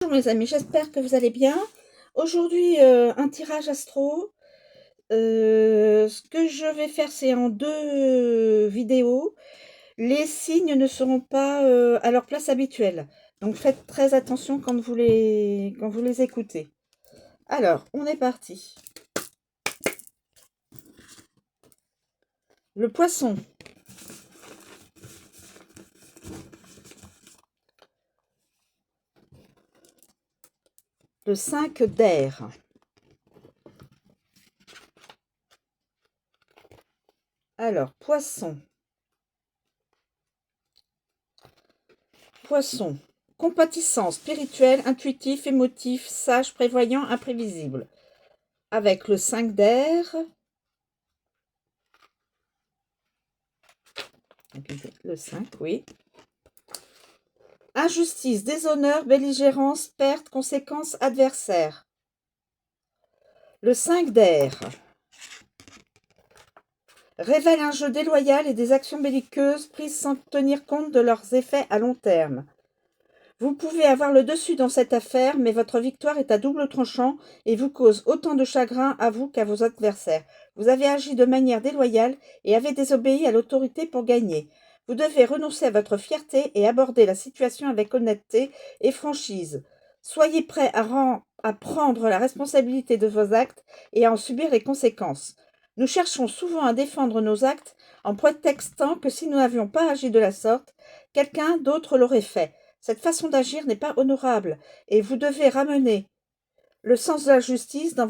Bonjour mes amis, j'espère que vous allez bien. Aujourd'hui, un tirage astro. Ce que je vais faire, c'est en deux vidéos. Les signes ne seront pas à leur place habituelle. Donc faites très attention quand vous les écoutez. Alors, on est parti. Le poisson. Le 5 d'air. Alors, poisson. Poisson. Compatissant, spirituel, intuitif, émotif, sage, prévoyant, imprévisible. Avec le 5 d'air. Le 5, oui. Injustice, déshonneur, belligérance, perte, conséquences, adversaires. Le 5 d'air. Révèle un jeu déloyal et des actions belliqueuses prises sans tenir compte de leurs effets à long terme. Vous pouvez avoir le dessus dans cette affaire, mais votre victoire est à double tranchant et vous cause autant de chagrin à vous qu'à vos adversaires. Vous avez agi de manière déloyale et avez désobéi à l'autorité pour gagner. Vous devez renoncer à votre fierté et aborder la situation avec honnêteté et franchise. Soyez prêt à prendre la responsabilité de vos actes et à en subir les conséquences. Nous cherchons souvent à défendre nos actes en prétextant que si nous n'avions pas agi de la sorte, quelqu'un d'autre l'aurait fait. Cette façon d'agir n'est pas honorable et vous devez ramener le sens de la justice dans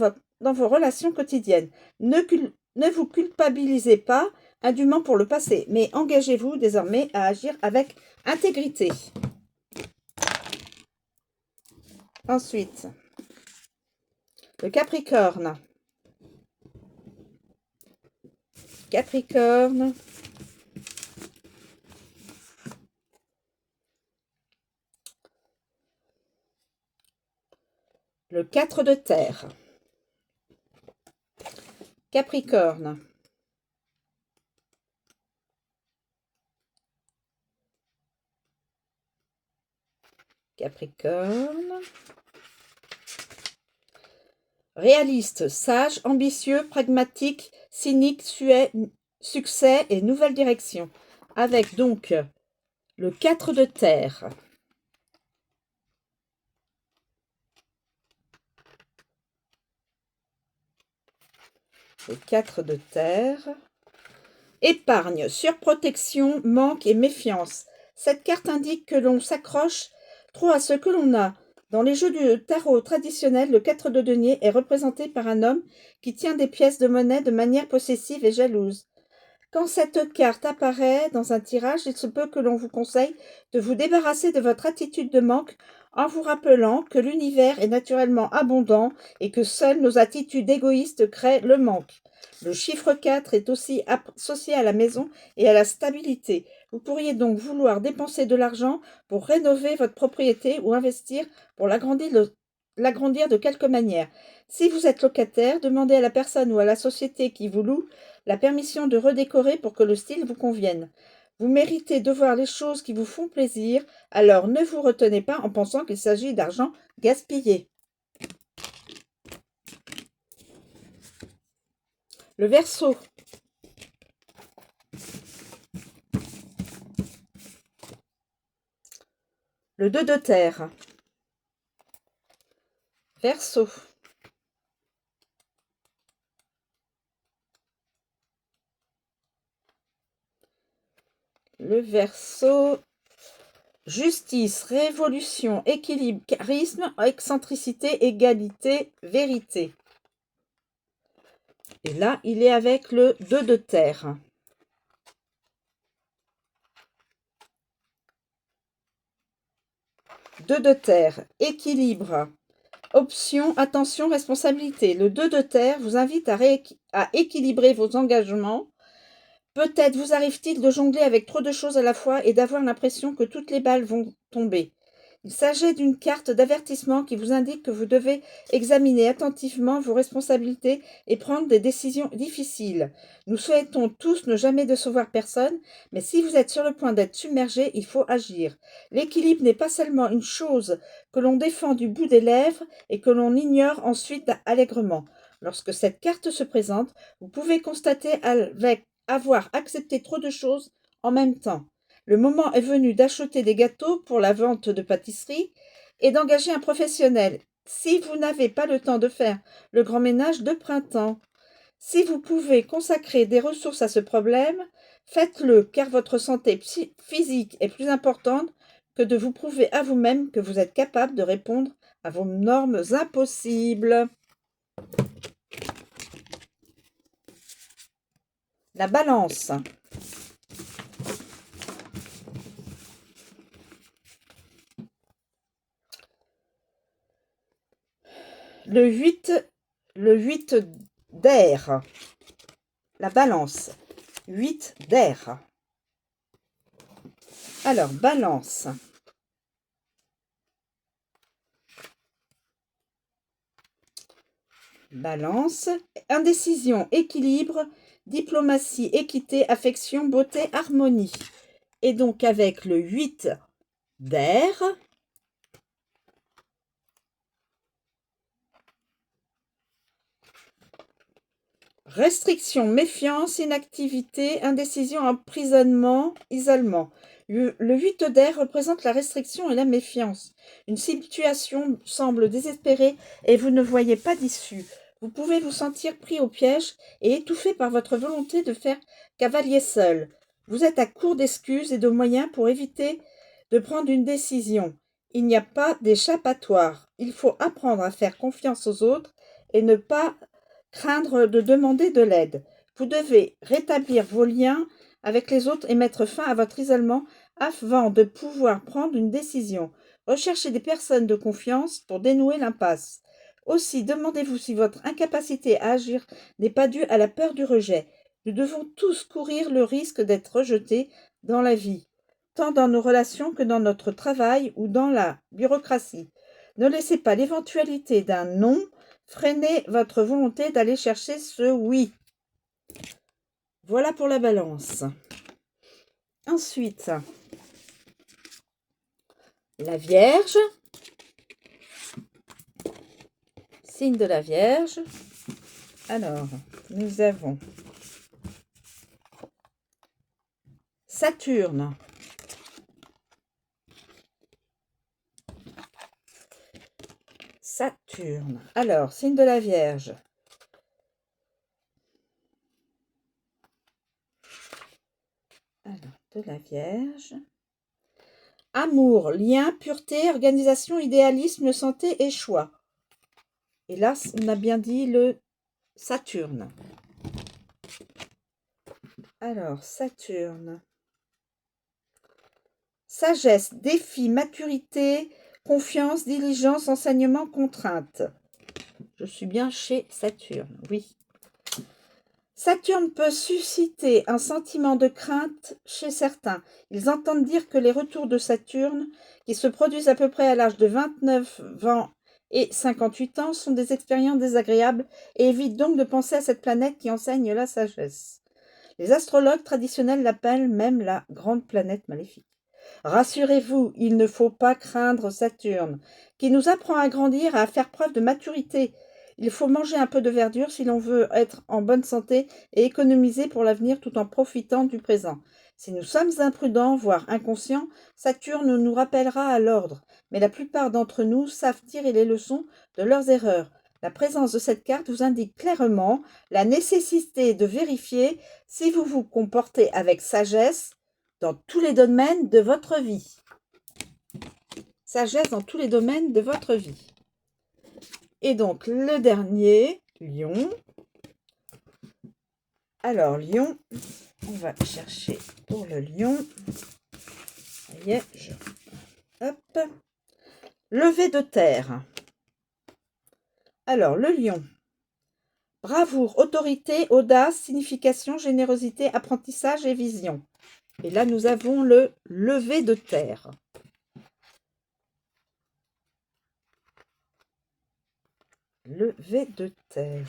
vos relations quotidiennes. Ne vous culpabilisez pas indûment pour le passé, mais engagez-vous désormais à agir avec intégrité. Ensuite, le Capricorne. Capricorne. Le 4 de terre. Capricorne. Capricorne. Réaliste, sage, ambitieux, pragmatique, cynique, succès et nouvelle direction. Avec donc le 4 de terre. Le 4 de terre. Épargne, surprotection, manque et méfiance. Cette carte indique que l'on s'accroche trop à ce que l'on a. Dans les jeux du tarot traditionnels, le 4 de denier est représenté par un homme qui tient des pièces de monnaie de manière possessive et jalouse. Quand cette carte apparaît dans un tirage, il se peut que l'on vous conseille de vous débarrasser de votre attitude de manque en vous rappelant que l'univers est naturellement abondant et que seules nos attitudes égoïstes créent le manque. Le chiffre 4 est aussi associé à la maison et à la stabilité. Vous pourriez donc vouloir dépenser de l'argent pour rénover votre propriété ou investir pour l'agrandir de quelque manière. Si vous êtes locataire, demandez à la personne ou à la société qui vous loue la permission de redécorer pour que le style vous convienne. Vous méritez de voir les choses qui vous font plaisir, alors ne vous retenez pas en pensant qu'il s'agit d'argent gaspillé. Le Verseau. Le 2 de terre. Verseau. Le Verseau. Justice, révolution, équilibre, charisme, excentricité, égalité, vérité. Et là, il est avec le 2 de terre. Deux de terre, équilibre. Option, attention, responsabilité. Le 2 de terre vous invite à équilibrer vos engagements. Peut-être vous arrive-t-il de jongler avec trop de choses à la fois et d'avoir l'impression que toutes les balles vont tomber. Il s'agit d'une carte d'avertissement qui vous indique que vous devez examiner attentivement vos responsabilités et prendre des décisions difficiles. Nous souhaitons tous ne jamais décevoir personne, mais si vous êtes sur le point d'être submergé, il faut agir. L'équilibre n'est pas seulement une chose que l'on défend du bout des lèvres et que l'on ignore ensuite allègrement. Lorsque cette carte se présente, vous pouvez constater avoir accepté trop de choses en même temps. Le moment est venu d'acheter des gâteaux pour la vente de pâtisserie et d'engager un professionnel. Si vous n'avez pas le temps de faire le grand ménage de printemps, si vous pouvez consacrer des ressources à ce problème, faites-le car votre santé physique est plus importante que de vous prouver à vous-même que vous êtes capable de répondre à vos normes impossibles. La balance. Le 8 d'air. La balance. 8 d'air. Alors, balance. Balance. Indécision, équilibre, diplomatie, équité, affection, beauté, harmonie. Et donc, avec le 8 d'air, restriction, méfiance, inactivité, indécision, emprisonnement, isolement. Le 8 d'air représente la restriction et la méfiance. Une situation semble désespérée et vous ne voyez pas d'issue. Vous pouvez vous sentir pris au piège et étouffé par votre volonté de faire cavalier seul. Vous êtes à court d'excuses et de moyens pour éviter de prendre une décision. Il n'y a pas d'échappatoire. Il faut apprendre à faire confiance aux autres et ne pas craindre de demander de l'aide. Vous devez rétablir vos liens avec les autres et mettre fin à votre isolement avant de pouvoir prendre une décision. Recherchez des personnes de confiance pour dénouer l'impasse. Aussi, demandez-vous si votre incapacité à agir n'est pas due à la peur du rejet. Nous devons tous courir le risque d'être rejetés dans la vie, tant dans nos relations que dans notre travail ou dans la bureaucratie. Ne laissez pas l'éventualité d'un non freiner votre volonté d'aller chercher ce oui. Voilà pour la balance. Ensuite, la Vierge. Signe de la Vierge. Alors, nous avons Saturne. Saturne. Alors, signe de la Vierge. Alors, de la Vierge. Amour, lien, pureté, organisation, idéalisme, santé et choix. Et là, on a bien dit le Saturne. Alors, Saturne. Sagesse, défi, maturité, confiance, diligence, enseignement, contrainte. Je suis bien chez Saturne, oui. Saturne peut susciter un sentiment de crainte chez certains. Ils entendent dire que les retours de Saturne, qui se produisent à peu près à l'âge de 29 ans et 58 ans, sont des expériences désagréables et évitent donc de penser à cette planète qui enseigne la sagesse. Les astrologues traditionnels l'appellent même la grande planète maléfique. Rassurez-vous, il ne faut pas craindre Saturne, qui nous apprend à grandir et à faire preuve de maturité. Il faut manger un peu de verdure si l'on veut être en bonne santé et économiser pour l'avenir tout en profitant du présent. Si nous sommes imprudents, voire inconscients, Saturne nous rappellera à l'ordre, mais la plupart d'entre nous savent tirer les leçons de leurs erreurs. La présence de cette carte vous indique clairement la nécessité de vérifier si vous vous comportez avec sagesse dans tous les domaines de votre vie. Sagesse dans tous les domaines de votre vie. Et donc, le dernier, Lion. Alors, Lion, on va chercher pour le Lion. Ça y est, hop. Levé de terre. Alors, le Lion. Bravoure, autorité, audace, signification, générosité, apprentissage et vision. Et là, nous avons le lever de terre. levé de terre.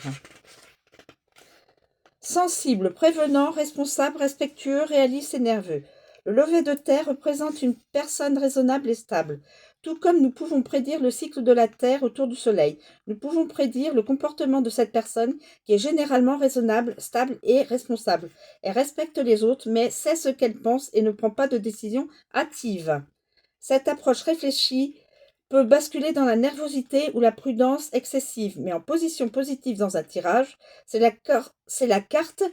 Sensible, prévenant, responsable, respectueux, réaliste et nerveux. Le levé de terre représente une personne raisonnable et stable. Tout comme nous pouvons prédire le cycle de la Terre autour du Soleil, nous pouvons prédire le comportement de cette personne qui est généralement raisonnable, stable et responsable. Elle respecte les autres, mais sait ce qu'elle pense et ne prend pas de décision hâtive. Cette approche réfléchie peut basculer dans la nervosité ou la prudence excessive, mais en position positive dans un tirage, c'est la carte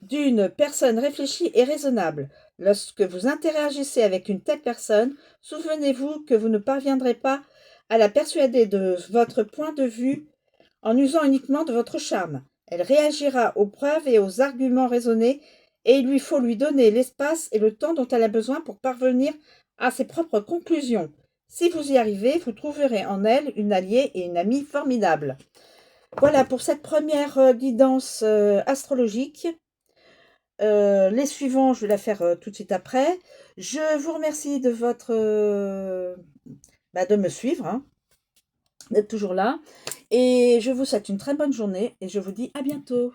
d'une personne réfléchie et raisonnable. Lorsque vous interagissez avec une telle personne, souvenez-vous que vous ne parviendrez pas à la persuader de votre point de vue en usant uniquement de votre charme. Elle réagira aux preuves et aux arguments raisonnés et il lui faut lui donner l'espace et le temps dont elle a besoin pour parvenir à ses propres conclusions. Si vous y arrivez, vous trouverez en elle une alliée et une amie formidable. Voilà pour cette première guidance astrologique. Les suivants, je vais la faire tout de suite après. Je vous remercie de de me suivre, hein, d'être toujours là. Et je vous souhaite une très bonne journée et je vous dis à bientôt.